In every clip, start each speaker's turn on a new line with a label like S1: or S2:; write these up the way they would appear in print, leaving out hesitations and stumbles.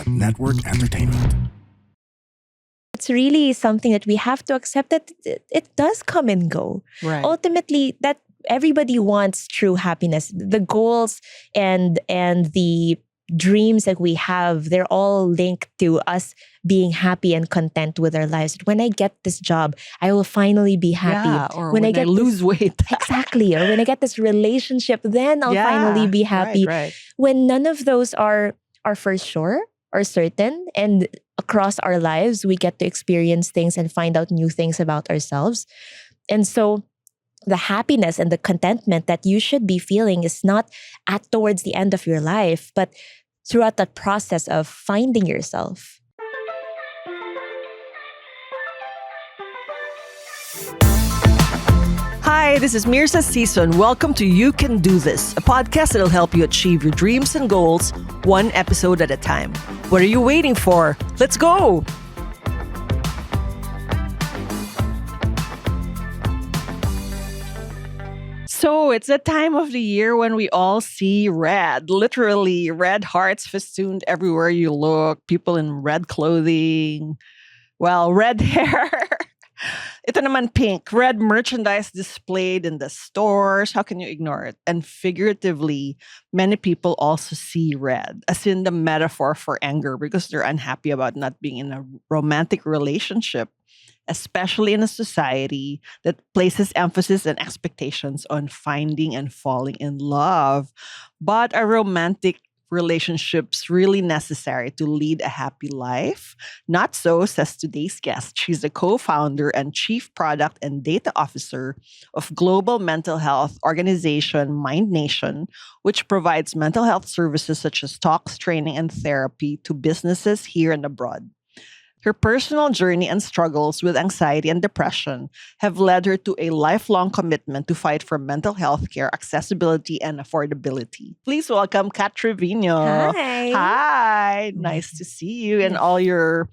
S1: Network Entertainment.
S2: It's really something that we have to accept that it does come and go.
S3: Right.
S2: Ultimately, that everybody wants true happiness. The goals and the dreams that we have, they're all linked to us being happy and content with our lives. When I get this job, I will finally be happy.
S3: Yeah, or
S2: when I get
S3: lose weight.
S2: exactly, or when I get this relationship, then I'll finally be happy.
S3: Right.
S2: When none of those are for sure or certain, and across our lives we get to experience things and find out new things about ourselves. And so the happiness and the contentment that you should be feeling is not at towards the end of your life, but throughout that process of finding yourself.
S3: Hi, this is Mirza Season. Welcome to You Can Do This, a podcast that'll help you achieve your dreams and goals one episode at a time. What are you waiting for? Let's go! So it's the time of the year when we all see red. Literally, red hearts festooned everywhere you look. People in red clothing. Well, red hair. Ito naman pink. Red merchandise displayed in the stores. How can you ignore it? And figuratively, many people also see red, as in the metaphor for anger, because they're unhappy about not being in a romantic relationship, especially in a society that places emphasis and expectations on finding and falling in love. But are romantic relationships really necessary to lead a happy life? Not so, says today's guest. She's the co-founder and chief product and data officer of global mental health organization Mind Nation, which provides mental health services such as talks, training, and therapy to businesses here and abroad. Her personal journey and struggles with anxiety and depression have led her to a lifelong commitment to fight for mental health care, accessibility, and affordability. Please welcome Kat Triviño.
S2: Hi.
S3: Hi. Nice to see you in all your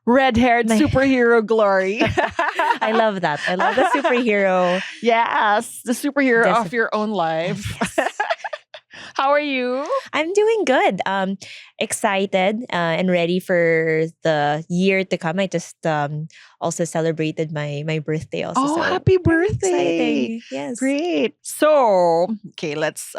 S3: red-haired superhero glory.
S2: I love that. I love the superhero.
S3: Yes, the superhero of your own life.
S2: Yes.
S3: How are you?
S2: I'm doing good. Excited and ready for the year to come. I just also celebrated my birthday also.
S3: Oh,
S2: so
S3: happy
S2: very
S3: birthday.
S2: exciting. Yes.
S3: Great. So, okay, let's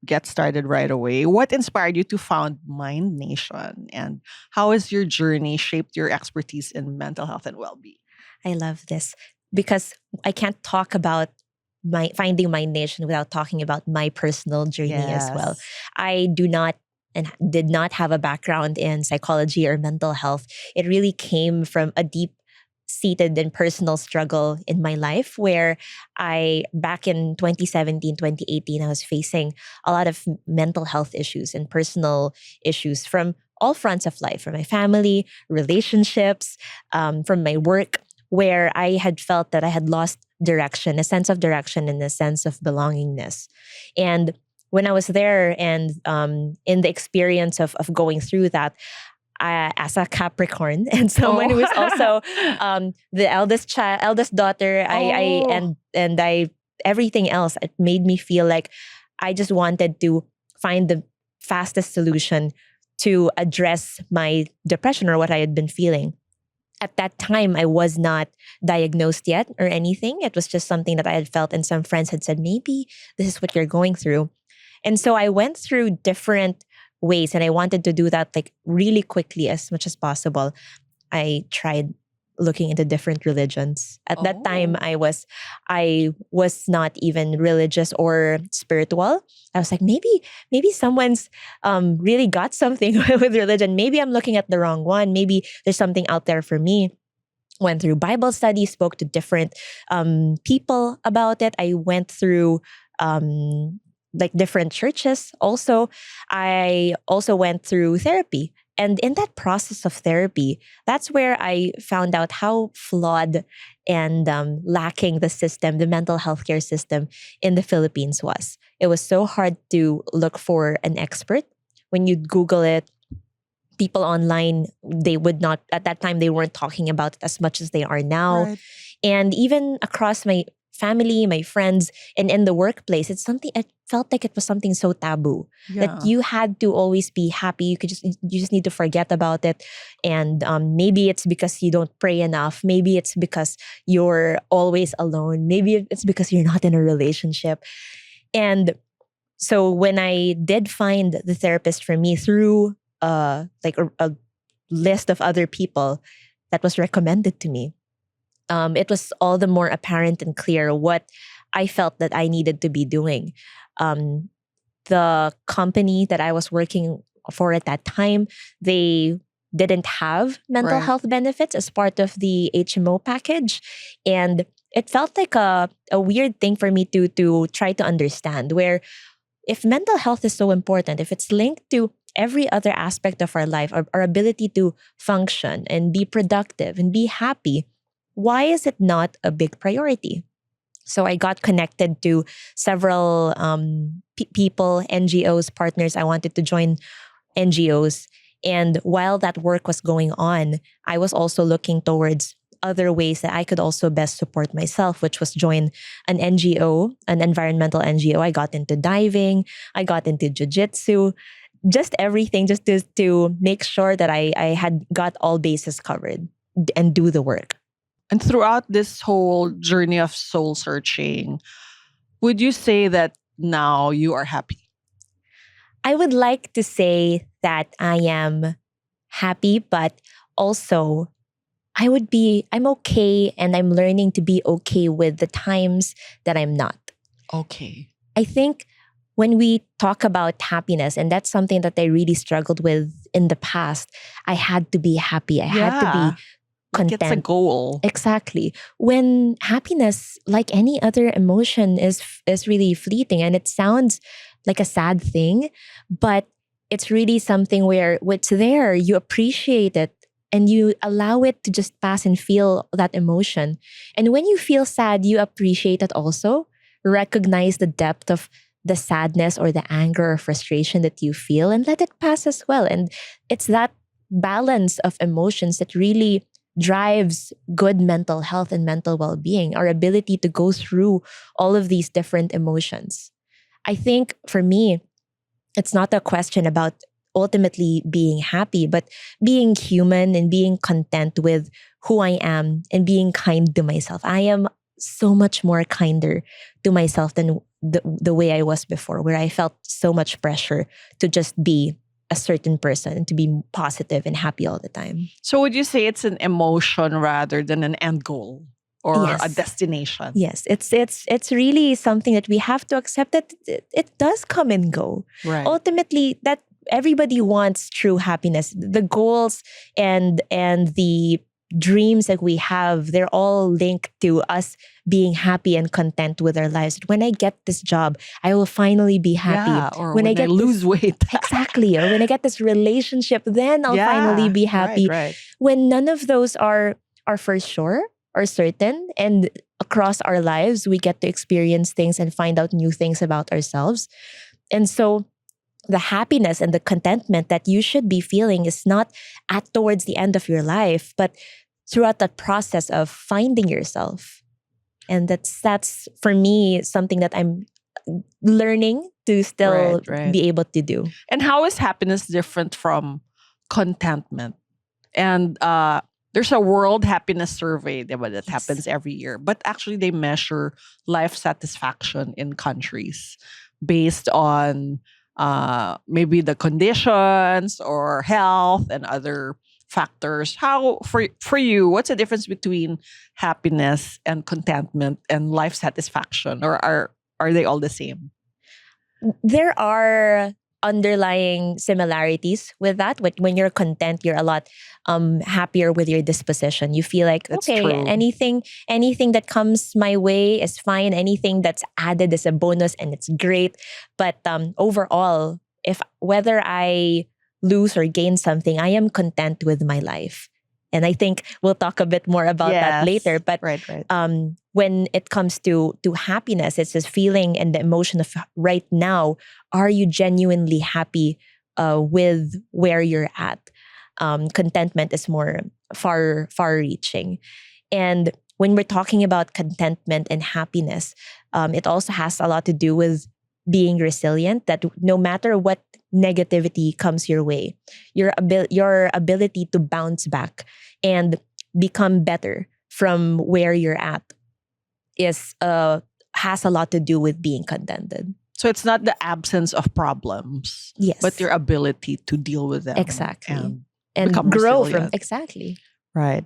S3: get started right away. What inspired you to found Mind Nation? And how has your journey shaped your expertise in mental health and well-being?
S2: I love this because I can't talk about my finding my nation without talking about my personal journey as well. I do not and did not have a background in psychology or mental health. It really came from a deep seated and personal struggle in my life where back in 2017, 2018, I was facing a lot of mental health issues and personal issues from all fronts of life, from my family, relationships, from my work, where I had felt that I had lost direction, a sense of direction and a sense of belongingness. And when I was there and in the experience of going through that, as a Capricorn and someone who was also the eldest daughter, I everything else, it made me feel like I just wanted to find the fastest solution to address my depression or what I had been feeling. At that time, I was not diagnosed yet or anything. It was just something that I had felt, and some friends had said, maybe this is what you're going through. And so I went through different ways, and I wanted to do that like really quickly as much as possible. I tried looking into different religions. At that time, I was not even religious or spiritual. I was like, maybe someone's really got something with religion. Maybe I'm looking at the wrong one. Maybe there's something out there for me. Went through Bible study, spoke to different people about it. I went through like different churches. Also, I also went through therapy. And in that process of therapy, that's where I found out how flawed and lacking the system, the mental health care system in the Philippines was. It was so hard to look for an expert. When you Google it, people online, they would not, at that time, they weren't talking about it as much as they are now.
S3: Right.
S2: And even across my family, my friends, and in the workplace, it's something, it felt like it was something so taboo that
S3: Yeah.
S2: you had to always be happy. You just need to forget about it. And maybe it's because you don't pray enough. Maybe it's because you're always alone. Maybe it's because you're not in a relationship. And so when I did find the therapist for me through like a list of other people that was recommended to me, it was all the more apparent and clear what I felt that I needed to be doing. Um, the company that I was working for at that time, they didn't have mental
S3: Right.
S2: health benefits as part of the HMO package. And it felt like a weird thing for me to try to understand, where if mental health is so important, if it's linked to every other aspect of our life, our ability to function and be productive and be happy, why is it not a big priority? So I got connected to several people, NGOs, partners. I wanted to join NGOs. And while that work was going on, I was also looking towards other ways that I could also best support myself, which was join an NGO, an environmental NGO. I got into diving, I got into jujitsu, just everything just to make sure that I had got all bases covered and do the work.
S3: And throughout this whole journey of soul searching, would you say that now you are happy?
S2: I would like to say that I am happy, but also I'm okay, and I'm learning to be okay with the times that I'm not.
S3: Okay.
S2: I think when we talk about happiness, and that's something that I really struggled with in the past, I had to be happy. I had to be
S3: like it's a
S2: content.
S3: goal.
S2: Exactly. When happiness, like any other emotion, is really fleeting, and it sounds like a sad thing, but it's really something where it's there, you appreciate it, and you allow it to just pass and feel that emotion. And when you feel sad, you appreciate it also. Recognize the depth of the sadness or the anger or frustration that you feel, and let it pass as well. And it's that balance of emotions that really drives good mental health and mental well-being, our ability to go through all of these different emotions. I think for me, it's not a question about ultimately being happy, but being human and being content with who I am and being kind to myself. I am so much more kinder to myself than the way I was before, where I felt so much pressure to just be a certain person and to be positive and happy all the time.
S3: So would you say it's an emotion rather than an end goal or a
S2: Yes.
S3: destination?
S2: Yes, it's really something that we have to accept, that it does come and go.
S3: Right.
S2: Ultimately, that everybody wants true happiness. The goals and the dreams that we have, they're all linked to us being happy and content with our lives. When I get this job, I will finally be happy.
S3: Yeah, or when I
S2: get
S3: lose weight.
S2: Exactly. Or when I get this relationship, then I'll finally be happy.
S3: Right.
S2: When none of those are for sure or certain, and across our lives, we get to experience things and find out new things about ourselves. And so the happiness and the contentment that you should be feeling is not at towards the end of your life, but throughout that process of finding yourself. And that's for me something that I'm learning to still
S3: Right.
S2: be able to do.
S3: And how is happiness different from contentment? And there's a World Happiness Survey that happens every year, but actually they measure life satisfaction in countries based on maybe the conditions or health and other factors. How for you, what's the difference between happiness and contentment and life satisfaction, or are they all the same?
S2: There are underlying similarities with that. When you're content, you're a lot happier with your disposition. You feel like,
S3: That's
S2: okay,
S3: true.
S2: anything that comes my way is fine. Anything that's added is a bonus, and it's great. But overall, if whether I lose or gain something, I am content with my life. And I think we'll talk a bit more about that later. But
S3: right.
S2: when it comes to happiness, it's this feeling and the emotion of right now. Are you genuinely happy with where you're at? Contentment is more far reaching. And when we're talking about contentment and happiness, it also has a lot to do with being resilient, that no matter what negativity comes your way, your ability to bounce back and become better from where you're at is has a lot to do with being contented.
S3: So it's not the absence of problems,
S2: Yes.
S3: but your ability to deal with them.
S2: Exactly. And
S3: become
S2: grow
S3: resilient.
S2: from exactly.
S3: Right.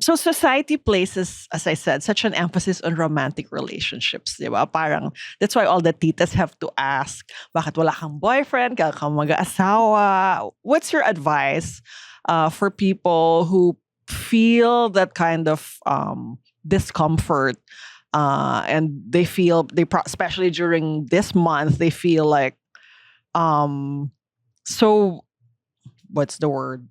S3: So society places, as I said, such an emphasis on romantic relationships, di ba? Parang, that's why all the titas have to ask, bakit wala kang boyfriend, kaya kang mag-asawa? What's your advice for people who feel that kind of discomfort, and they feel, especially during this month, they feel like, so, what's the word?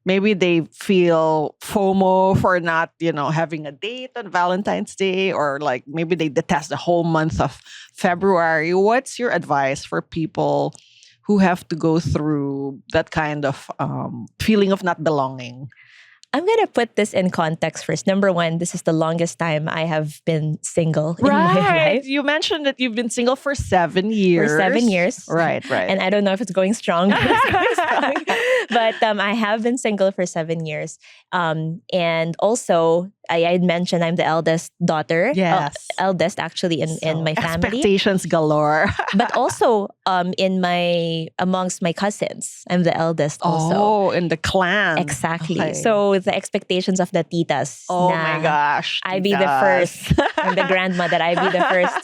S3: Maybe they feel FOMO for not, having a date on Valentine's Day, or like maybe they detest the whole month of February. What's your advice for people who have to go through that kind of feeling of not belonging?
S2: I'm going to put this in context first. Number one, this is the longest time I have been single in my life.
S3: You mentioned that you've been single for 7 years.
S2: For 7 years.
S3: Right.
S2: And I don't know if it's going strong. But I have been single for 7 years. And also, I had mentioned I'm the eldest daughter.
S3: Yes.
S2: Eldest actually in my family.
S3: Expectations galore.
S2: But also amongst my cousins, I'm the eldest also.
S3: Oh, in the clan.
S2: Exactly.
S3: Okay.
S2: So the expectations of the titas.
S3: Oh my gosh.
S2: I be the first, and the grandmother, I be the first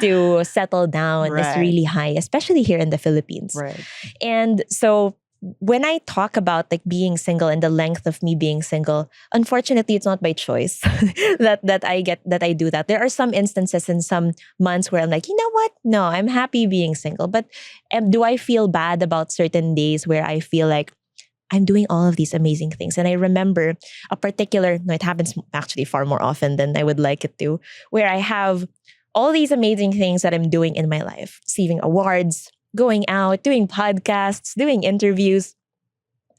S2: to settle down is really high, especially here in the Philippines.
S3: Right.
S2: And so when I talk about like being single and the length of me being single, unfortunately, it's not by choice that I do that. There are some instances in some months where I'm like, you know what? No, I'm happy being single. But do I feel bad about certain days where I feel like I'm doing all of these amazing things? And I remember it happens actually far more often than I would like it to, where I have all these amazing things that I'm doing in my life, receiving awards, going out, doing podcasts, doing interviews.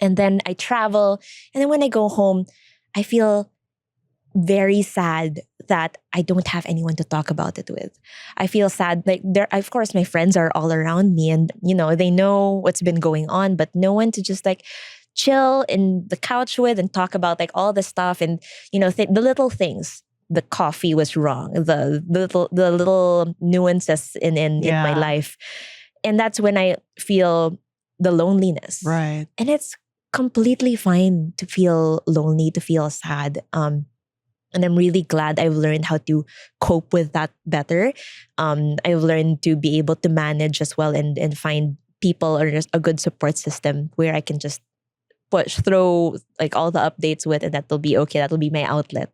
S2: And then I travel. And then when I go home, I feel very sad that I don't have anyone to talk about it with. I feel sad. Like of course, my friends are all around me and, they know what's been going on, but no one to just like chill in the couch with and talk about like all the stuff and, the little things. The coffee was wrong. The little nuances in my life. And that's when I feel the loneliness.
S3: Right.
S2: And it's completely fine to feel lonely, to feel sad. And I'm really glad I've learned how to cope with that better. I've learned to be able to manage as well and find people or just a good support system where I can just throw like all the updates with, and that'll be okay. That'll be my outlet.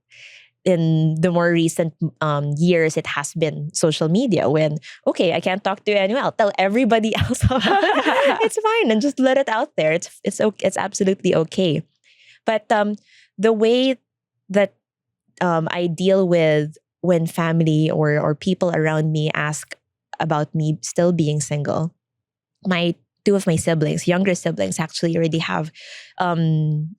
S2: In the more recent years, it has been social media when, okay, I can't talk to anyone. I'll tell everybody else. It's fine and just let it out there. It's okay. It's absolutely okay. But the way that I deal with when family or people around me ask about me still being single, two of my siblings, younger siblings, actually already have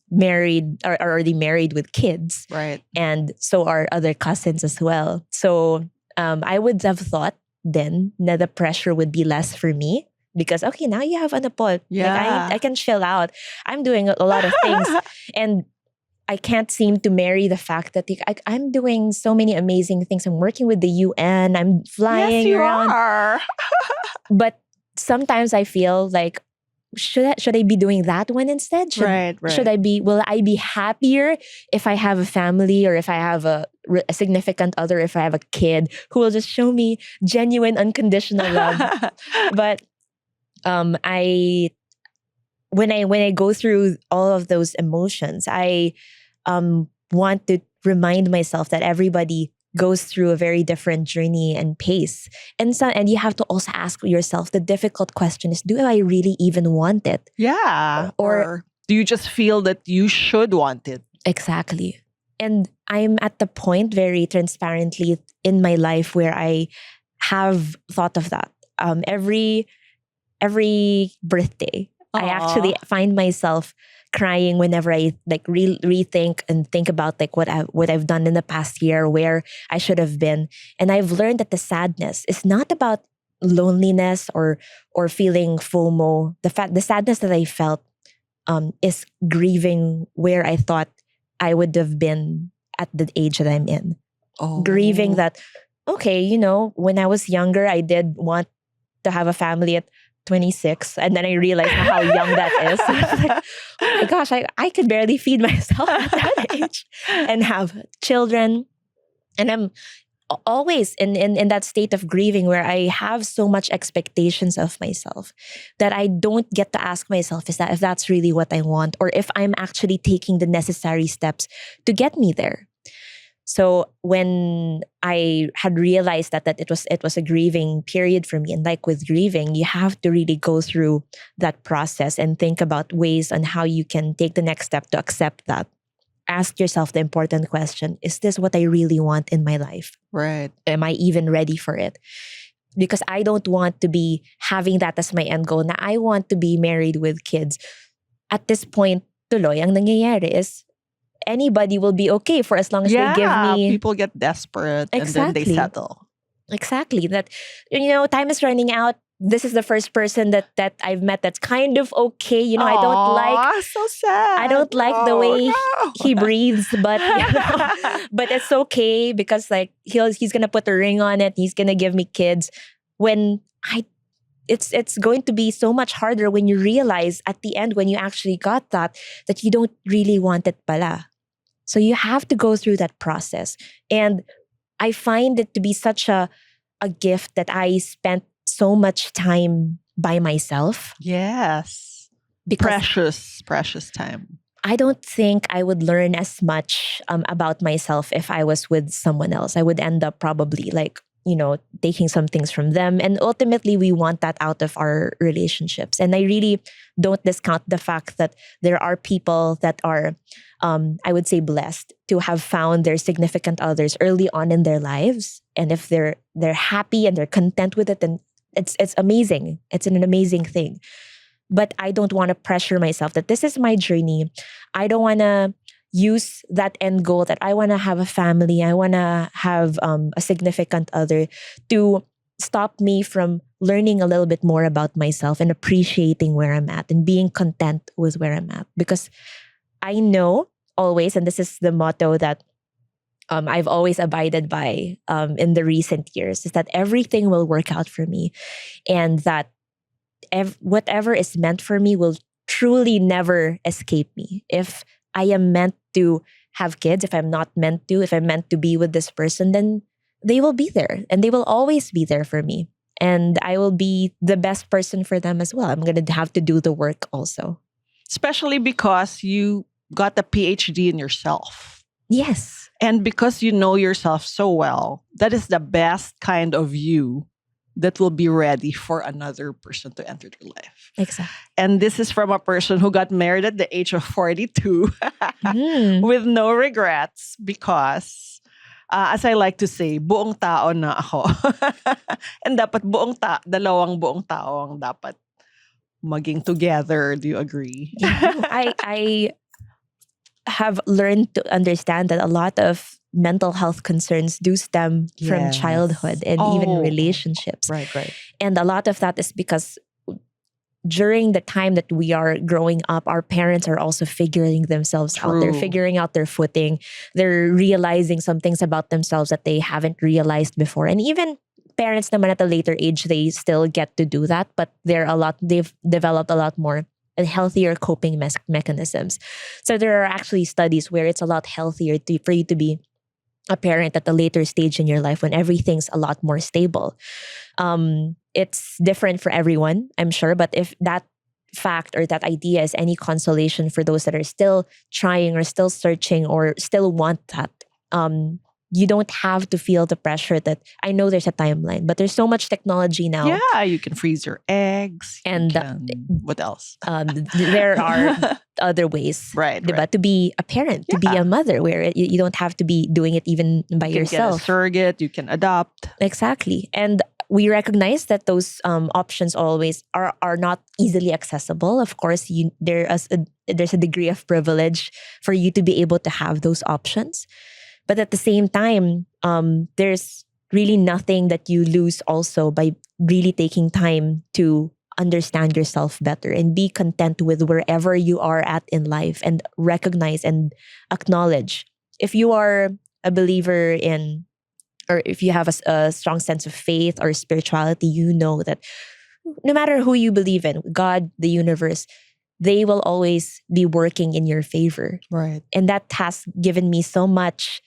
S2: married or already married with kids.
S3: Right.
S2: And so are other cousins as well. So I would have thought then that the pressure would be less for me because, okay, now you have an apo.
S3: Yeah.
S2: Like I can chill out. I'm doing a lot of things. And I can't seem to marry the fact that I'm doing so many amazing things. I'm working with the UN. I'm flying around.
S3: Are.
S2: But sometimes I feel like, should I be doing that one instead?
S3: Right.
S2: Will I be happier if I have a family or if I have a significant other, if I have a kid who will just show me genuine, unconditional love? But when I go through all of those emotions, I want to remind myself that everybody goes through a very different journey and pace. And you have to also ask yourself the difficult question is, do I really even want it?
S3: Yeah. Or do you just feel that you should want it?
S2: Exactly. And I'm at the point very transparently in my life where I have thought of that. Every birthday, I actually find myself crying whenever I like rethink and think about like what I've done in the past year, where I should have been. And I've learned that the sadness is not about loneliness or feeling FOMO. The sadness that I felt is grieving where I thought I would have been at the age that I'm in. Grieving that, okay, you know, when I was younger, I did want to have a family at 26, and then I realized how young that is. Like, oh my gosh, I could barely feed myself at that age and have children. And I'm always in that state of grieving where I have so much expectations of myself that I don't get to ask myself if that's really what I want, or if I'm actually taking the necessary steps to get me there. So when I had realized that it was a grieving period for me, and like with grieving, you have to really go through that process and think about ways on how you can take the next step to accept that. Ask yourself the important question: is this what I really want in my life?
S3: Right.
S2: Am I even ready for it? Because I don't want to be having that as my end goal. Now I want to be married with kids. At this point, tuloy, ang nangyayari is anybody will be okay for as long as they give me.
S3: People get desperate and then they settle.
S2: Exactly. That, you know, time is running out. This is the first person that I've met that's kind of okay. You know, I don't like.
S3: So sad.
S2: I don't like the way he breathes, but you know, but it's okay because like he's gonna put a ring on it. He's gonna give me kids. It's going to be so much harder when you realize at the end, when you actually got that you don't really want it pala. So you have to go through that process. And I find it to be such a gift that I spent so much time by myself.
S3: Yes. Precious time.
S2: I don't think I would learn as much about myself if I was with someone else. I would end up probably like, you know, taking some things from them. And ultimately, we want that out of our relationships. And I really don't discount the fact that there are people that are, I would say, blessed to have found their significant others early on in their lives. And if they're happy and they're content with it, then it's amazing. It's an amazing thing. But I don't want to pressure myself that this is my journey. I don't want to use that end goal that I want to have a family, I want to have a significant other, to stop me from learning a little bit more about myself and appreciating where I'm at and being content with where I'm at. Because I know always, and this is the motto that I've always abided by in the recent years, is that everything will work out for me, and that whatever is meant for me will truly never escape me. If I am meant to have kids, if I'm meant to be with this person, then they will be there and they will always be there for me. And I will be the best person for them as well. I'm going to have to do the work also.
S3: Especially because you got a PhD in yourself.
S2: Yes.
S3: And because you know yourself so well, that is the best kind of you that will be ready for another person to enter their life.
S2: Exactly.
S3: And this is from a person who got married at the age of 42 with no regrets because, as I like to say, buong tao na ako. And dapat dalawang buong tao ang dapat maging together. Do you agree?
S2: Yeah, I have learned to understand that a lot of mental health concerns do stem from childhood and even relationships.
S3: Right.
S2: And a lot of that is because during the time that we are growing up, our parents are also figuring themselves out. They're figuring out their footing. They're realizing some things about themselves that they haven't realized before. And even parents naman at a later age, they still get to do that, but they've developed a lot more and healthier coping mechanisms. So there are actually studies where it's a lot healthier for you to be a parent at a later stage in your life when everything's a lot more stable. It's different for everyone, I'm sure, but if that fact or that idea is any consolation for those that are still trying or still searching or still want that, you don't have to feel the pressure that I know there's a timeline, but there's so much technology now.
S3: Yeah, you can freeze your eggs.
S2: And
S3: what else?
S2: There are other ways,
S3: right.
S2: To be a parent, to be a mother, where you don't have to be doing it even by yourself.
S3: You can get a surrogate, you can adopt.
S2: Exactly. And we recognize that those options always are not easily accessible. Of course, there's a degree of privilege for you to be able to have those options. But at the same time, there's really nothing that you lose also by really taking time to understand yourself better and be content with wherever you are at in life, and recognize and acknowledge. If you are a believer in, or if you have a strong sense of faith or spirituality, you know that no matter who you believe in, God, the universe, they will always be working in your favor.
S3: Right.
S2: And that has given me so much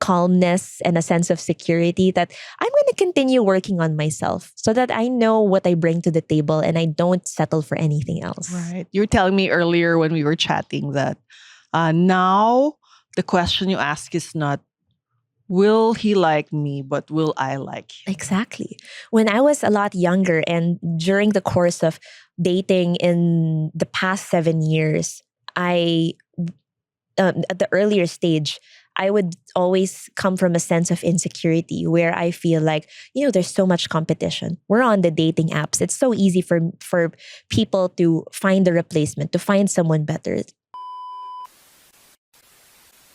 S2: calmness and a sense of security that I'm going to continue working on myself so that I know what I bring to the table and I don't settle for anything else.
S3: Right. You were telling me earlier when we were chatting that now the question you ask is not, will he like me, but will I like him?
S2: Exactly. When I was a lot younger and during the course of dating in the past 7 years, at the earlier stage, I would always come from a sense of insecurity where I feel like, there's so much competition. We're on the dating apps. It's so easy for people to find a replacement, to find someone better.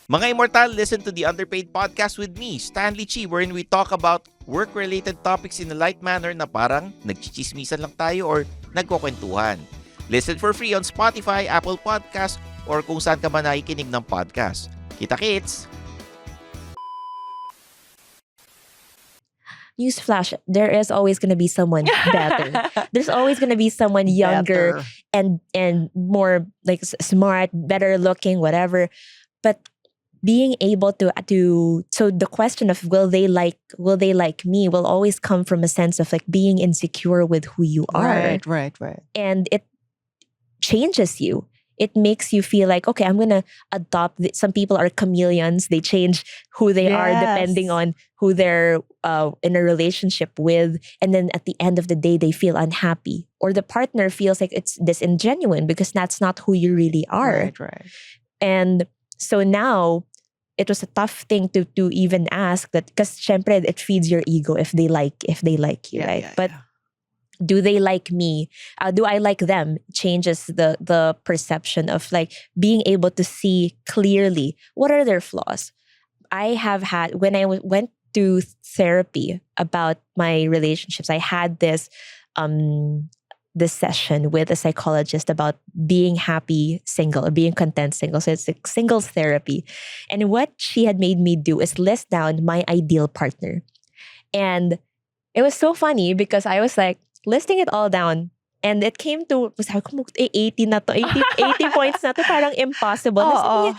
S1: Mga Immortal, listen to the Underpaid Podcast with me, Stanley Chi, wherein we talk about work-related topics in a light manner na parang nagchichismisan lang tayo or nagkukwentuhan. Listen for free on Spotify, Apple Podcasts, or kung saan ka man nakikinig ng podcast. Kita-kits!
S2: Newsflash, there is always going to be someone better. There's always going to be someone younger and more like smart, better looking, whatever. But being able to so the question of will they like me will always come from a sense of like being insecure with who you are.
S3: Right.
S2: And it changes you. It makes you feel like, okay, I'm going to adopt. Some people are chameleons. They change who they are depending on who they're in a relationship with. And then at the end of the day, they feel unhappy. Or the partner feels like it's disingenuine because that's not who you really are.
S3: Right.
S2: And so now, it was a tough thing to even ask that, because syempre it feeds your ego if they like you, right? But do they like me? Do I like them? Changes the perception of like being able to see clearly what are their flaws. I have had, when I went to therapy about my relationships, I had this session with a psychologist about being happy single or being content single. So it's like singles therapy. And what she had made me do is list down my ideal partner. And it was so funny because I was like listing it all down. And it came to, sabi ko, 80 na to, 80 points na to, parang impossible.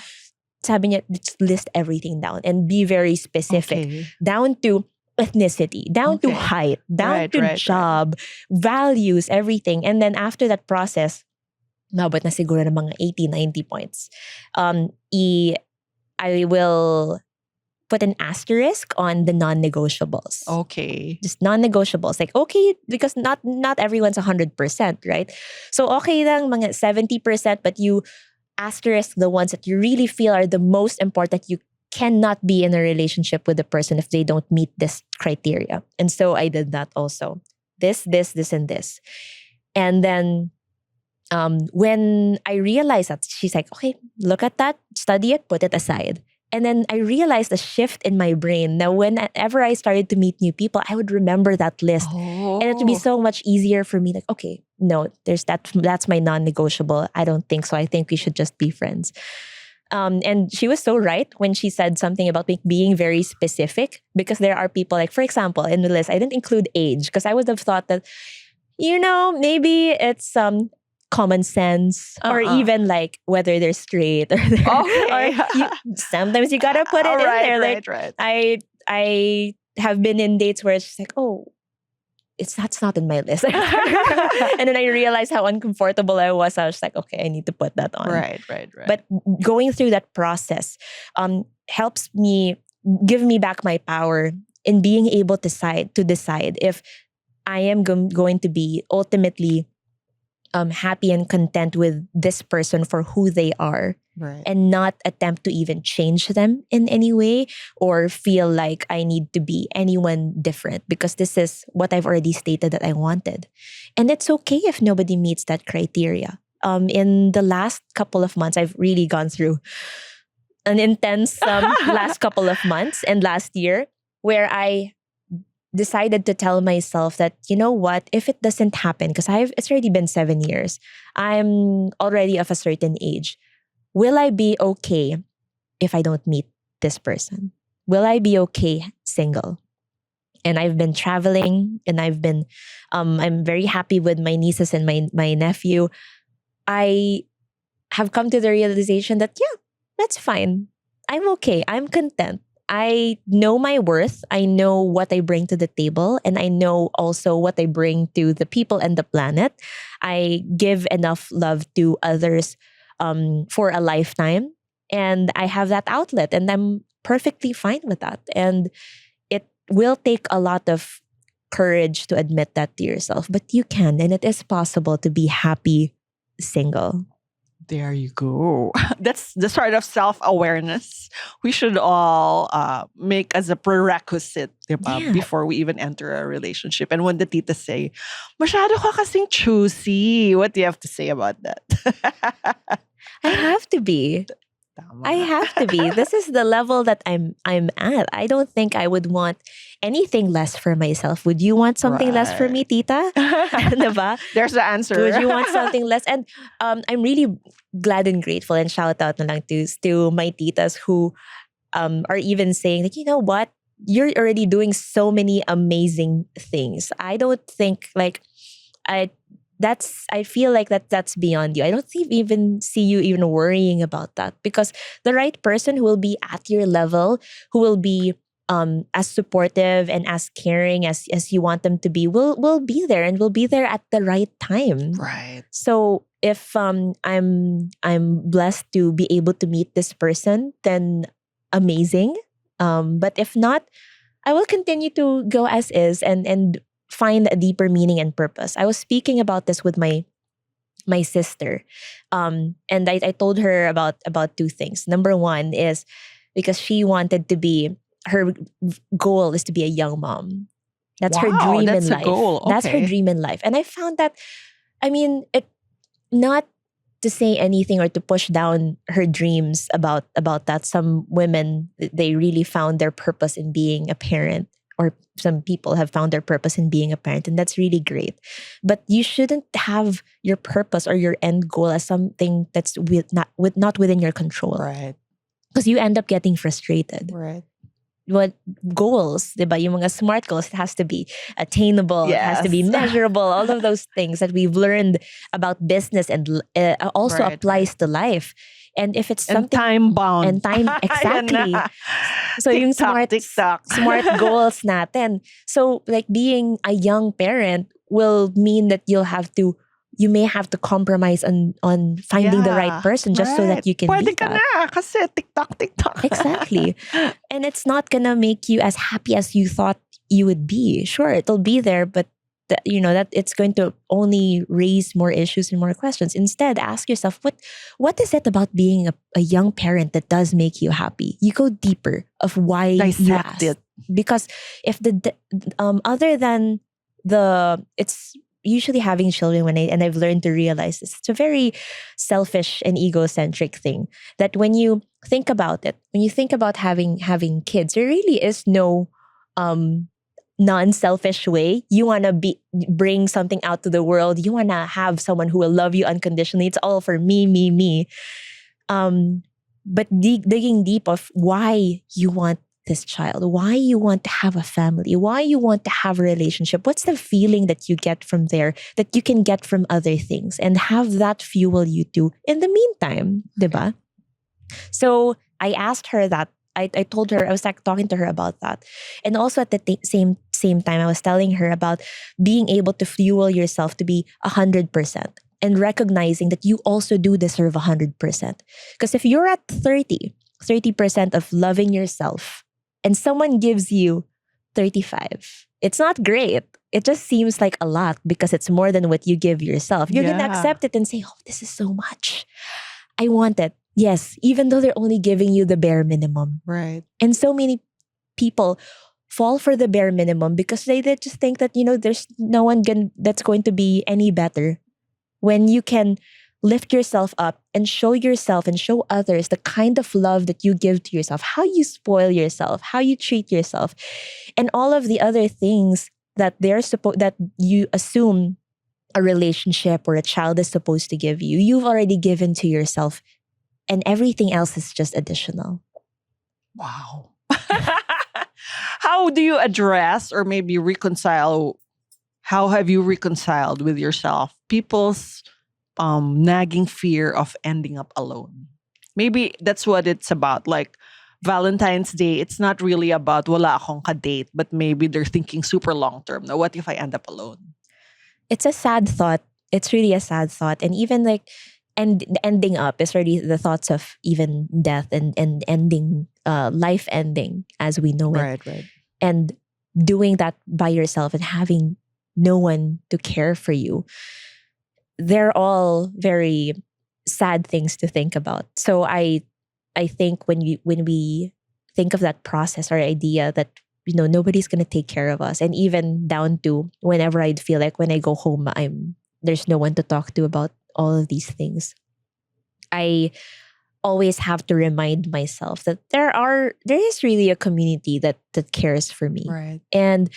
S2: Sabi niya, just list everything down and be very specific. Down to ethnicity, down to height, down to job, values, everything. And then after that process, nabot na siguro ng mga 80, 90 points. I will put an asterisk on the non-negotiables.
S3: Okay.
S2: Just non-negotiables. Like, okay, because not everyone's 100%, right? So okay lang mga 70%, but you asterisk the ones that you really feel are the most important. You cannot be in a relationship with a person if they don't meet this criteria. And so I did that also. This, and this. And then when I realized that, she's like, okay, look at that, study it, put it aside. And then I realized a shift in my brain. Now, whenever I started to meet new people, I would remember that list. And it would be so much easier for me. Like, okay, no, there's that's my non-negotiable. I don't think so. I think we should just be friends. And she was so right when she said something about being very specific, because there are people like, for example, in the list, I didn't include age because I would have thought that, maybe it's common sense or even like whether they're straight or sometimes you gotta put it in there. Like I have been in dates where it's just like, oh, that's not in my list. And then I realized how uncomfortable I was. I was like, okay, I need to put that on.
S3: Right.
S2: But going through that process helps me, give me back my power in being able to decide if I am going to be ultimately happy and content with this person for who they are,
S3: Right.
S2: and not attempt to even change them in any way or feel like I need to be anyone different because this is what I've already stated that I wanted. And it's okay if nobody meets that criteria. In the last couple of months, I've really gone through an intense last couple of months and last year where I decided to tell myself that, you know what, if it doesn't happen, because it's already been 7 years, I'm already of a certain age. Will I be okay if I don't meet this person? Will I be okay single? And I've been traveling and I'm very happy with my nieces and my nephew. I have come to the realization that, yeah, that's fine. I'm okay. I'm content. I know my worth. I know what I bring to the table. And I know also what I bring to the people and the planet. I give enough love to others for a lifetime. And I have that outlet. And I'm perfectly fine with that. And it will take a lot of courage to admit that to yourself. But you can. And it is possible to be happy single.
S3: There you go. That's the sort of self-awareness we should all make as a prerequisite, diba?
S2: Yeah.
S3: Before we even enter a relationship. And when the titas say, masyado ka kasing choosy, what do you have to say about that?
S2: I have to be.
S3: Tama.
S2: I have to be. This is the level that I'm at. I don't think I would want anything less for myself. Would you want something less for me, tita? Diba?
S3: There's the answer.
S2: Would you want something less? And I'm really glad and grateful, and shout out na lang to my titas who are even saying that, you know what? You're already doing so many amazing things. I don't think I feel like that's beyond you. I don't even see you even worrying about that, because the right person who will be at your level, who will be as supportive and as caring as you want them to be, will be there, and will be there at the right time.
S3: Right.
S2: So if I'm blessed to be able to meet this person, then amazing. But if not, I will continue to go as is and find a deeper meaning and purpose. I was speaking about this with my sister, and I told her about two things. Number one is because she wanted to be, her goal is to be a young mom. That's her
S3: Wow,
S2: dream
S3: that's
S2: in
S3: a
S2: life.
S3: goal.
S2: That's her
S3: Okay.
S2: dream in life. And I found that, I mean, it not to say anything or to push down her dreams about that. Some women, they really found their purpose in being a parent, or some people have found their purpose in being a parent, and that's really great. But you shouldn't have your purpose or your end goal as something that's not within your control,
S3: Right.
S2: because you end up getting frustrated.
S3: Right.
S2: What goals, diba? Yung mga SMART goals, it has to be attainable, it has to be
S3: Yes.
S2: measurable, all of those things that we've learned about business and also
S3: Right,
S2: applies to life. And if it's
S3: And
S2: something
S3: time bound.
S2: and time exactly. So yung
S3: TikTok.
S2: smart goals natin. So like being a young parent will mean that you may have to compromise on finding the right
S3: Yeah,
S2: person just so that you can
S3: Pwede
S2: be
S3: ka
S2: that.
S3: na kasi TikTok.
S2: Exactly. And it's not gonna make you as happy as you thought you would be. Sure, it'll be there, but that it's going to only raise more issues and more questions. Instead, ask yourself, what is it about being a young parent that does make you happy? You go deeper of why you
S3: Dissect
S2: asked.
S3: it.
S2: Because if other than it's usually having children, and I've learned to realize this, it's a very selfish and egocentric thing, that when you think about it, when you think about having kids, there really is no non-selfish way. You want to bring something out to the world. You want to have someone who will love you unconditionally. It's all for me. But digging deep of why you want this child, why you want to have a family, why you want to have a relationship. What's the feeling that you get from there that you can get from other things, and have that fuel you too in the meantime, diba? So I asked her that. I told her, I was like talking to her about that. And also at the same time, I was telling her about being able to fuel yourself to be 100%, and recognizing that you also do deserve 100%. Because if you're at 30% of loving yourself, and someone gives you 35, it's not great. it just seems like a lot because it's more than what you give yourself. You're going to
S3: Yeah.
S2: accept it and say, oh, this is so much. I want it. Yes, even though they're only giving you the bare minimum.
S3: Right.
S2: And so many people fall for the bare minimum because they just think that, there's no one that's going to be any better when you can lift yourself up and show yourself and show others the kind of love that you give to yourself, how you spoil yourself, how you treat yourself, and all of the other things that that you assume a relationship or a child is supposed to give you. You've already given to yourself, and everything else is just additional.
S3: Wow. How do you address or maybe reconcile? How have you reconciled with yourself people's nagging fear of ending up alone? Maybe that's what it's about. Like Valentine's Day, it's not really about wala akong ka-date, but maybe they're thinking super long term. Now, what if I end up alone?
S2: It's a sad thought. It's really a sad thought. And even like ending up is already the thoughts of even death and ending, life ending as we know it.
S3: Right.
S2: And doing that by yourself and having no one to care for you. They're all very sad things to think about. So I think when we think of that process or idea that nobody's gonna take care of us, and even down to whenever I'd feel like when I go home, there's no one to talk to about all of these things. I always have to remind myself that there is really a community that cares for me.
S3: Right.
S2: And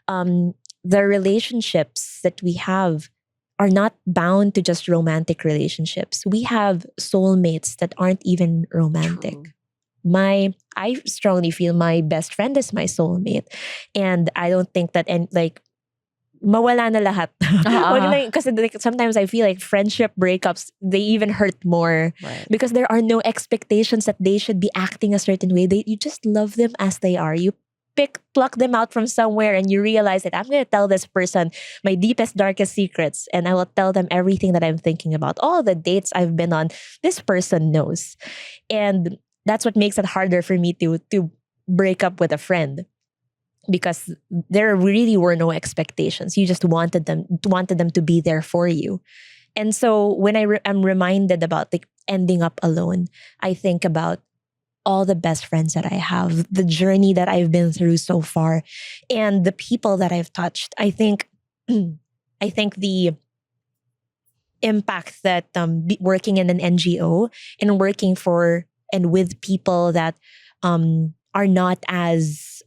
S2: the relationships that we have are not bound to just romantic relationships. We have soulmates that aren't even romantic.
S3: True.
S2: I strongly feel my best friend is my soulmate. And I don't think that mawala na lahat. Wag lang, kasi sometimes I feel like friendship breakups, they even hurt more.
S3: Right.
S2: Because there are no expectations that they should be acting a certain way. You just love them as they are. You pluck them out from somewhere and you realize that I'm going to tell this person my deepest, darkest secrets, and I will tell them everything that I'm thinking about. All the dates I've been on, this person knows. And that's what makes it harder for me to break up with a friend, because there really were no expectations. You just wanted them to be there for you. And so when I'm reminded about ending up alone, I think about all the best friends that I have, the journey that I've been through so far, and the people that I've touched. I think the impact that working in an NGO and working for and with people that are not as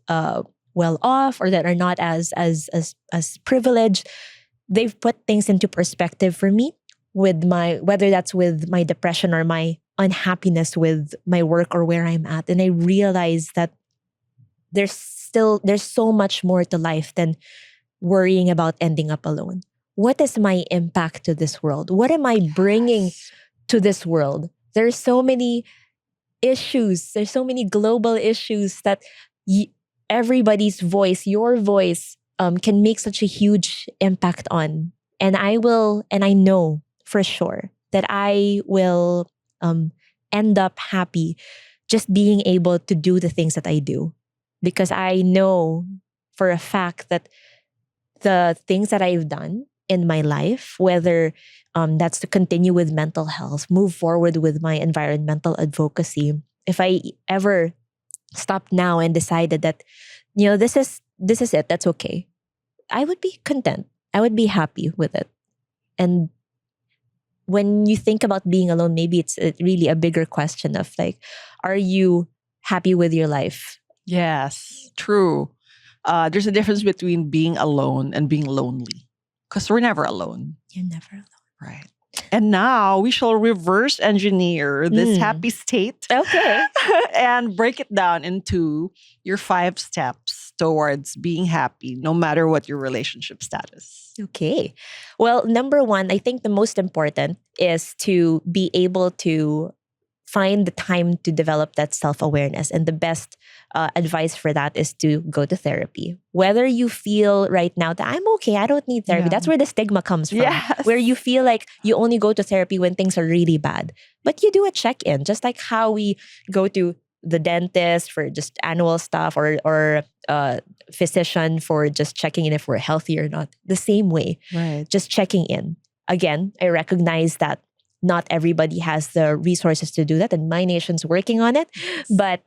S2: well off, or that are not as privileged, they've put things into perspective for me with whether that's with my depression or my unhappiness with my work or where I'm at. And I realize that there's so much more to life than worrying about ending up alone. What is my impact to this world? What am I bringing to this world? There's so many issues. There's so many global issues that everybody's voice, your voice, can make such a huge impact on. And I know for sure that I will end up happy just being able to do the things that I do. Because I know for a fact that the things that I've done in my life, whether that's to continue with mental health, move forward with my environmental advocacy, if I ever stopped now and decided that, this is it, that's okay, I would be content. I would be happy with it. And when you think about being alone, maybe it's really a bigger question of are you happy with your life?
S3: Yes, true. There's a difference between being alone and being lonely, because we're never alone.
S2: You're never alone.
S3: Right. And now we shall reverse engineer this happy state.
S2: Okay.
S3: And break it down into your 5 steps towards being happy, no matter what your relationship status.
S2: Okay. Well, number 1, I think the most important is to be able to find the time to develop that self-awareness. And the best advice for that is to go to therapy. Whether you feel right now that I'm okay, I don't need therapy.
S3: Yeah.
S2: That's where the stigma comes from.
S3: Yes.
S2: Where you feel like you only go to therapy when things are really bad. But you do a check-in, just like how we go to the dentist for just annual stuff, or physician for just checking in if we're healthy or not. The same way,
S3: Right.
S2: just checking in. Again, I recognize that not everybody has the resources to do that, and my nation's working on it. But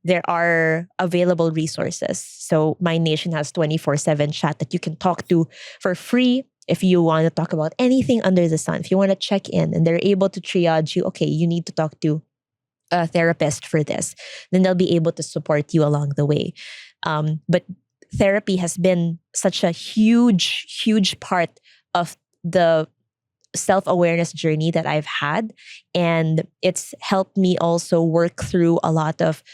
S2: there are available resources. So my nation has 24/7 chat that you can talk to for free if you want to talk about anything under the sun. If you want to check in, and they're able to triage you, okay, you need to talk to a therapist for this, then they'll be able to support you along the way. But therapy has been such a huge part of the self-awareness journey that I've had. And it's helped me also work through a lot of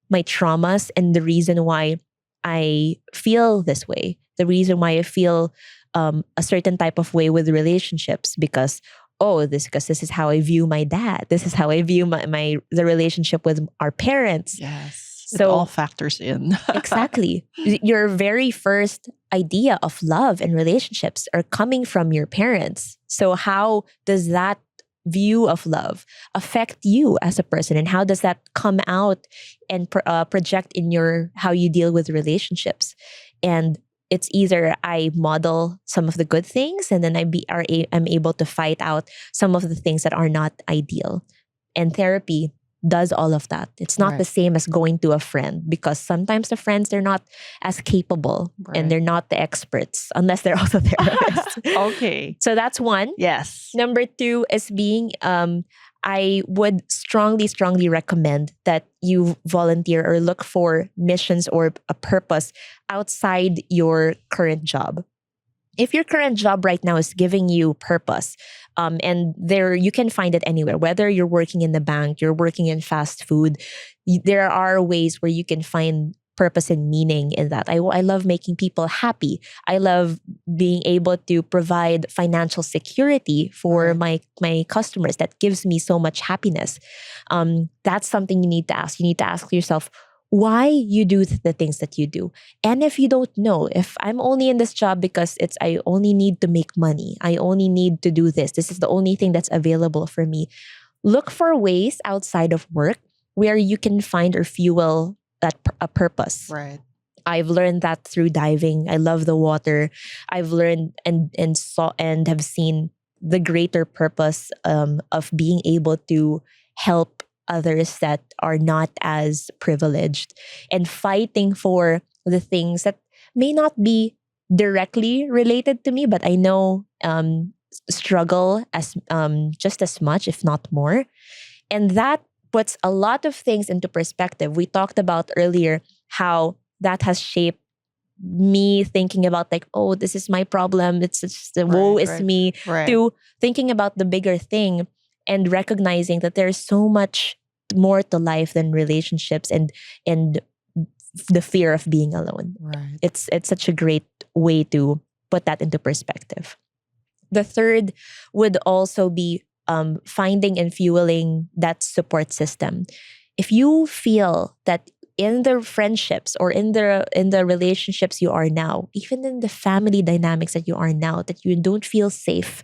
S2: my traumas and the reason why I feel this way, the reason why I feel a certain type of way with relationships, because this is how I view my dad. This is how I view the relationship with our parents.
S3: Yes.
S2: So
S3: it all factors in.
S2: Exactly. Your very first idea of love and relationships are coming from your parents. So how does that view of love affect you as a person, and how does that come out and project in your how you deal with relationships? And it's either I model some of the good things, and then I'm able to fight out some of the things that are not ideal. And therapy does all of that. It's not the same as going to a friend, because sometimes the friends, they're not as capable and they're not the experts unless they're also therapists.
S3: Okay.
S2: So that's one.
S3: Yes.
S2: Number two is being, I would strongly recommend that you volunteer or look for missions or a purpose outside your current job. If your current job right now is giving you purpose, and there you can find it anywhere, whether you're working in the bank, you're working in fast food, there are ways where you can find purpose and meaning in that. I love making people happy. I love being able to provide financial security for my customers. That gives me so much happiness. That's something you need to ask. You need to ask yourself why you do the things that you do. And if you don't know, if I'm only in this job because I only need to make money, I only need to do this, this is the only thing that's available for me, look for ways outside of work where you can find or fuel that a purpose.
S3: Right.
S2: I've learned that through diving. I love the water. I've learned and saw and have seen the greater purpose of being able to help others that are not as privileged, and fighting for the things that may not be directly related to me, but I know struggle as just as much, if not more. And that puts a lot of things into perspective. We talked about earlier how that has shaped me thinking about like, oh, this is my problem. It's the woe is me. To thinking about the bigger thing and recognizing that there's so much more to life than relationships and the fear of being alone.
S3: Right.
S2: It's such a great way to put that into perspective. The third would also be finding and fueling that support system. If you feel that in the friendships or in the relationships you are now, even in the family dynamics that you are now, that you don't feel safe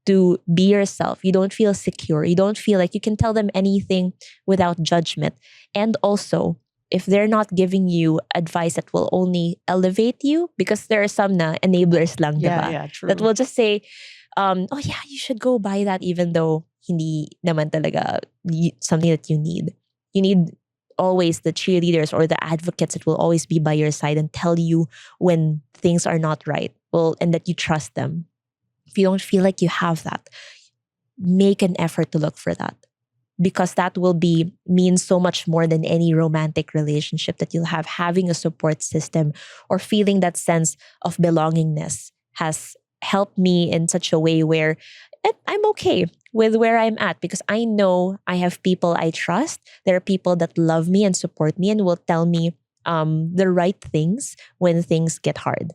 S2: to be yourself, you don't feel secure, you don't feel like you can tell them anything without judgment. And also, if they're not giving you advice that will only elevate you, because there are some na enablers lang, diba?
S3: Yeah, true.
S2: That will just say, oh yeah, you should go buy that, even though hindi naman talaga something that you need. You need always the cheerleaders or the advocates that will always be by your side and tell you when things are not right. Well, and that you trust them. If you don't feel like you have that, make an effort to look for that, because that will mean so much more than any romantic relationship that you'll have. Having a support system or feeling that sense of belongingness has helped me in such a way where I'm okay with where I'm at, because I know I have people I trust. There are people that love me and support me and will tell me the right things when things get hard.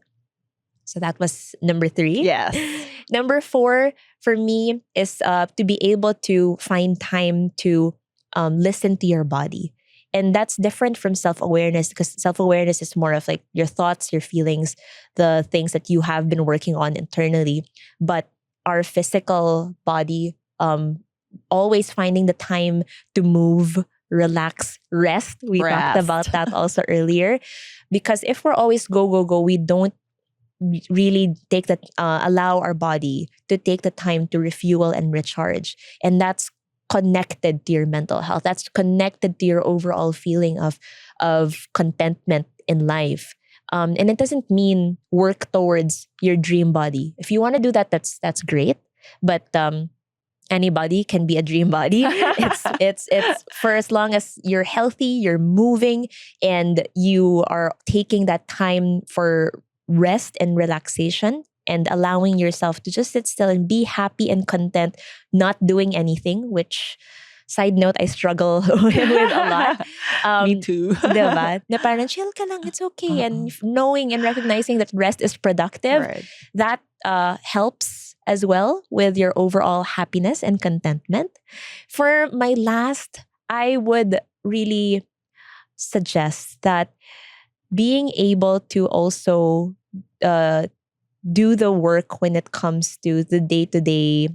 S2: So that was number 3.
S3: Yes.
S2: Number 4 for me is to be able to find time to listen to your body. And that's different from self-awareness, because self-awareness is more of like your thoughts, your feelings, the things that you have been working on internally. But our physical body, always finding the time to move, relax, rest. We talked
S3: Rest.
S2: about that also earlier. Because if we're always go, go, go, we don't really take that, allow our body to take the time to refuel and recharge. And that's connected to your mental health. That's connected to your overall feeling of contentment in life. And it doesn't mean work towards your dream body. If you want to do that, that's great. But anybody can be a dream body. It's for as long as you're healthy, you're moving, and you are taking that time for rest and relaxation and allowing yourself to just sit still and be happy and content, not doing anything, which, side note, I struggle with a lot.
S3: Me too.
S2: Diba? Na parang chill ka lang, it's okay. And knowing and recognizing that rest is productive,
S3: Right.
S2: that helps as well with your overall happiness and contentment. For my last, I would really suggest that being able to also do the work when it comes to the day-to-day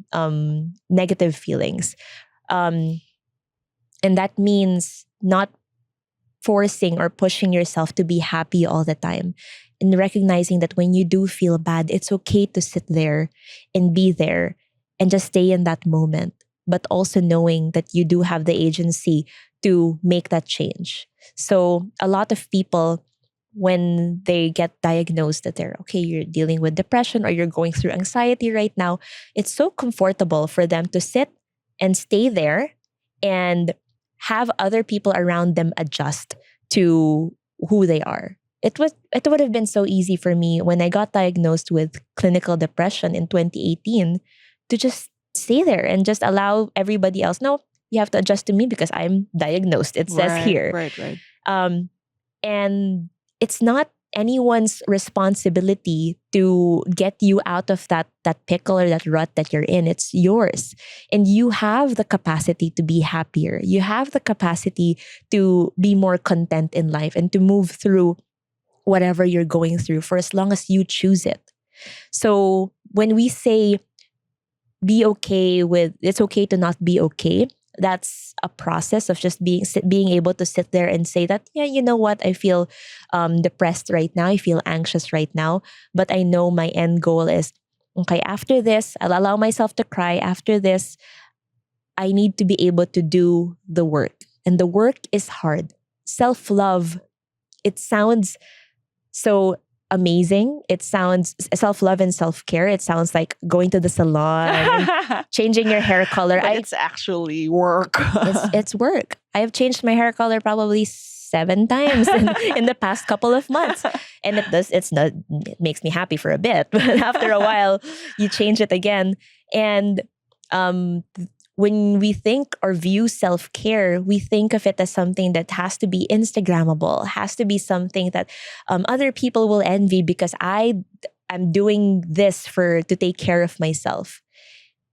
S2: negative feelings. And that means not forcing or pushing yourself to be happy all the time. And recognizing that when you do feel bad, it's okay to sit there and be there and just stay in that moment. But also knowing that you do have the agency to make that change. So a lot of people, when they get diagnosed that you're dealing with depression or you're going through anxiety right now, it's so comfortable for them to sit and stay there and have other people around them adjust to who they are. It would have been so easy for me when I got diagnosed with clinical depression in 2018 to just stay there and just allow everybody else, no, you have to adjust to me because I'm diagnosed. It says here.
S3: Right.
S2: And it's not anyone's responsibility to get you out of that pickle or that rut that you're in. It's yours. And you have the capacity to be happier. You have the capacity to be more content in life and to move through whatever you're going through for as long as you choose it. So when we say it's okay to not be okay, that's a process of just being able to sit there and say that, yeah, you know what, I feel depressed right now, I feel anxious right now, but I know my end goal is, okay, after this, I'll allow myself to cry. After this, I need to be able to do the work. And the work is hard. Self-love, it sounds so amazing. It sounds self-love and self-care. It sounds like going to the salon, changing your hair color.
S3: But it's actually work.
S2: It's work. I have changed my hair color probably 7 times in the past couple of months. And it makes me happy for a bit. But after a while, you change it again. And when we think or view self-care, we think of it as something that has to be Instagrammable, has to be something that other people will envy because I'm doing this to take care of myself.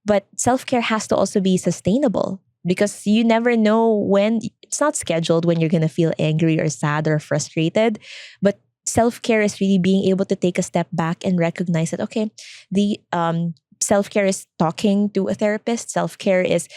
S2: But self-care has to also be sustainable because you never know when, it's not scheduled when you're going to feel angry or sad or frustrated. But self-care is really being able to take a step back and recognize that, okay, the self-care is talking to a therapist. Self-care is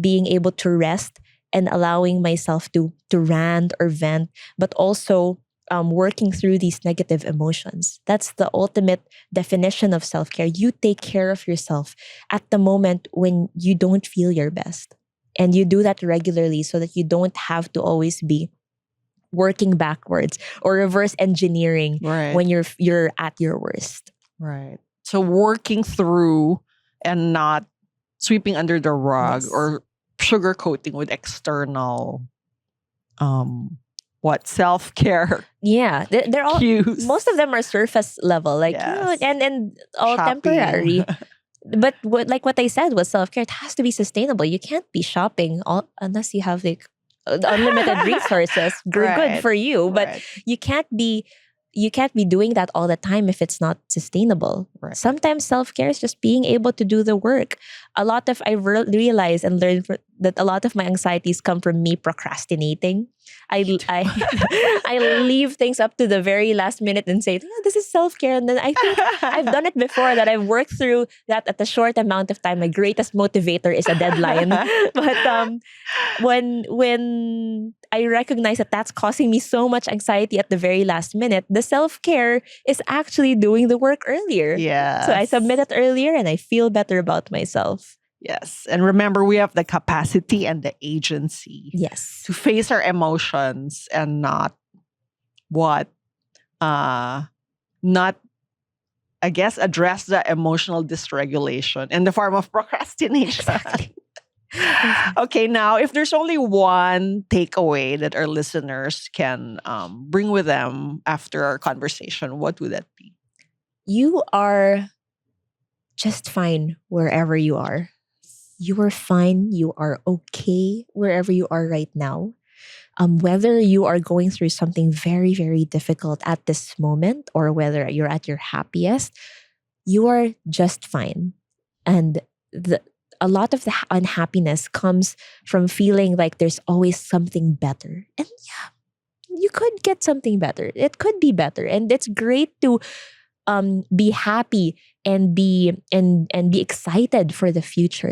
S2: being able to rest and allowing myself to rant or vent, but also working through these negative emotions. That's the ultimate definition of self-care. You take care of yourself at the moment when you don't feel your best. And you do that regularly so that you don't have to always be working backwards or reverse engineering when you're at your worst.
S3: Right. So working through and not sweeping under the rug or sugarcoating with external self-care.
S2: Yeah, they're all
S3: cues.
S2: Most of them are surface level, like and all
S3: Shopping.
S2: temporary. But like what I said with self-care, it has to be sustainable. You can't be shopping unless you have like unlimited resources. Good for you, but you can't be doing that all the time if it's not sustainable.
S3: Right.
S2: Sometimes self-care is just being able to do the work. I realized and learned that a lot of my anxieties come from me procrastinating. I I leave things up to the very last minute and say, yeah, this is self-care. And then I think I've done it before, that I've worked through that at a short amount of time. My greatest motivator is a deadline. But when I recognize that that's causing me so much anxiety at the very last minute, the self-care is actually doing the work earlier.
S3: Yeah.
S2: So I submit it earlier and I feel better about myself.
S3: Yes. And remember, we have the capacity and the agency
S2: Yes.
S3: to face our emotions and not not, I guess, address the emotional dysregulation in the form of procrastination.
S2: Exactly.
S3: Okay, now, if there's only one takeaway that our listeners can bring with them after our conversation, what would that be?
S2: You are just fine wherever you are. You are fine. You are okay wherever you are right now. Whether you are going through something very, very difficult at this moment or whether you're at your happiest, you are just fine. And a lot of the unhappiness comes from feeling like there's always something better. And yeah, you could get something better. It could be better. And it's great to be happy and be excited for the future.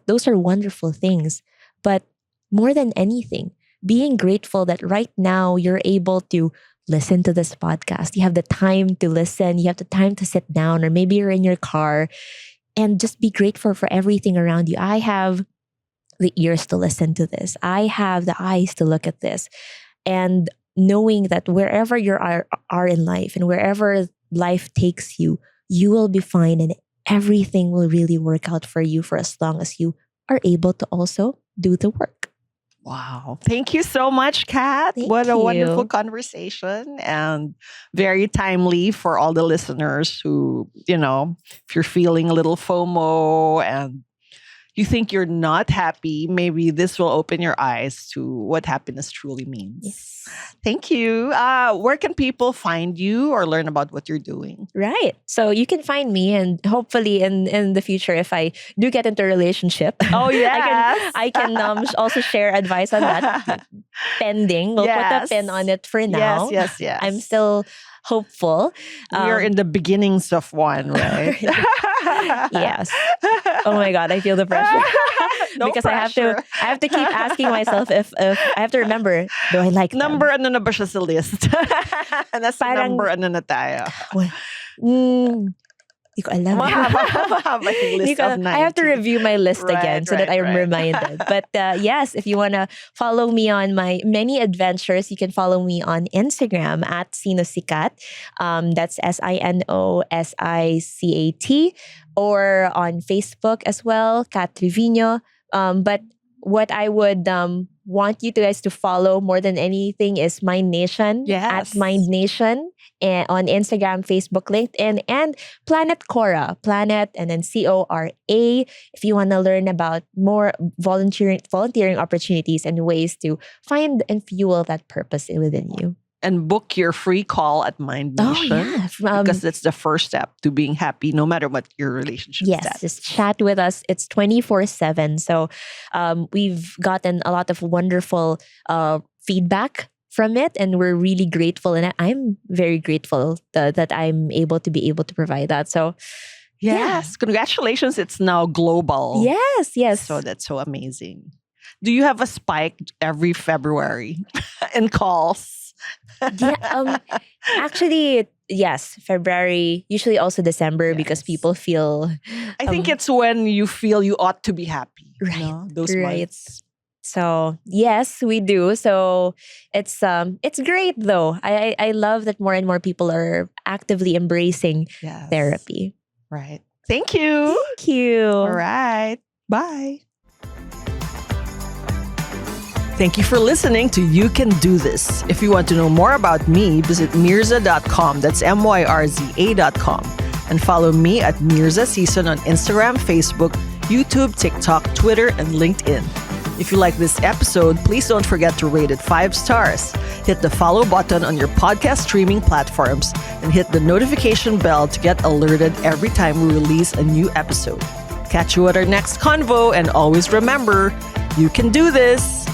S2: Those are wonderful things. But more than anything, being grateful that right now you're able to listen to this podcast. You have the time to listen. You have the time to sit down, or maybe you're in your car, and just be grateful for everything around you. I have the ears to listen to this. I have the eyes to look at this. And knowing that wherever you are in life and wherever life takes you, you will be fine and everything will really work out for you for as long as you are able to also do the work.
S3: Wow. Thank you so much, Kat.
S2: Thank
S3: What a
S2: you.
S3: wonderful conversation, and very timely for all the listeners who, if you're feeling a little FOMO and you think you're not happy, maybe this will open your eyes to what happiness truly means.
S2: Yes.
S3: Thank you. Where can people find you or learn about what you're doing?
S2: Right. So you can find me, and hopefully in the future, if I do get into a relationship,
S3: Oh, yes.
S2: I can also share advice on that. Pending. We'll put
S3: Yes.
S2: a pin on it for now.
S3: Yes.
S2: I'm still hopeful.
S3: We're in the beginnings of one, right?
S2: Yes. Oh my God, I feel the pressure.
S3: No
S2: Because
S3: pressure.
S2: I have to keep asking myself if I have to remember, do I like them?
S3: Number ano na ba siya sa list? Nasa
S2: Parang-
S3: number ano na tayo?
S2: Di ko alam.
S3: Mahaba yung list of 90.
S2: I have to review my list again so that I'm
S3: Right.
S2: reminded. But yes, if you want to follow me on my many adventures, you can follow me on Instagram at Sinosikat. That's SINOSICAT. Or on Facebook as well, Kat Triviño. But what I would want you guys to follow more than anything is Mind Nation.
S3: Yes.
S2: At Mind Nation. On Instagram, Facebook, LinkedIn, and Planet Cora. Planet and then CORA. If you want to learn about more volunteering opportunities and ways to find and fuel that purpose within you.
S3: And book your free call at Mind
S2: Oh,
S3: Nation.
S2: yeah.
S3: Because that's the first step to being happy, no matter what your relationship
S2: Yes,
S3: status.
S2: just chat with us. It's 24/7. So we've gotten a lot of wonderful feedback from it, and we're really grateful. And I'm very grateful that I'm able to provide that. So
S3: Yes. Congratulations. It's now global.
S2: yes.
S3: So that's so amazing. Do you have a spike every February in calls?
S2: Yeah, actually, yes, February, usually also December, because
S3: Yes.
S2: people feel
S3: I think it's when you feel you ought to be happy.
S2: Right,
S3: Those
S2: right.
S3: months.
S2: so. Yes, we do. So it's great though. I love that more and more people are actively embracing
S3: Yes.
S2: therapy.
S3: Right. Thank you.
S2: Thank you.
S3: All right. Bye. Thank you for listening to You Can Do This. If you want to know more about me, visit mirza.com. That's MYRZA.com. And follow me at Mirza Season on Instagram, Facebook, YouTube, TikTok, Twitter, and LinkedIn. If you like this episode, please don't forget to rate it 5 stars. Hit the follow button on your podcast streaming platforms and hit the notification bell to get alerted every time we release a new episode. Catch you at our next convo, and always remember, you can do this.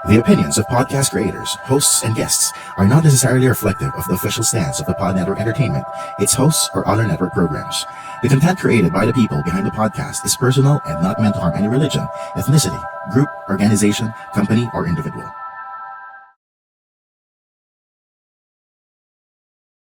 S4: The opinions of podcast creators, hosts, and guests are not necessarily reflective of the official stance of the Pod Network Entertainment, its hosts, or other network programs. The content created by the people behind the podcast is personal and not meant to harm any religion, ethnicity, group, organization, company, or individual.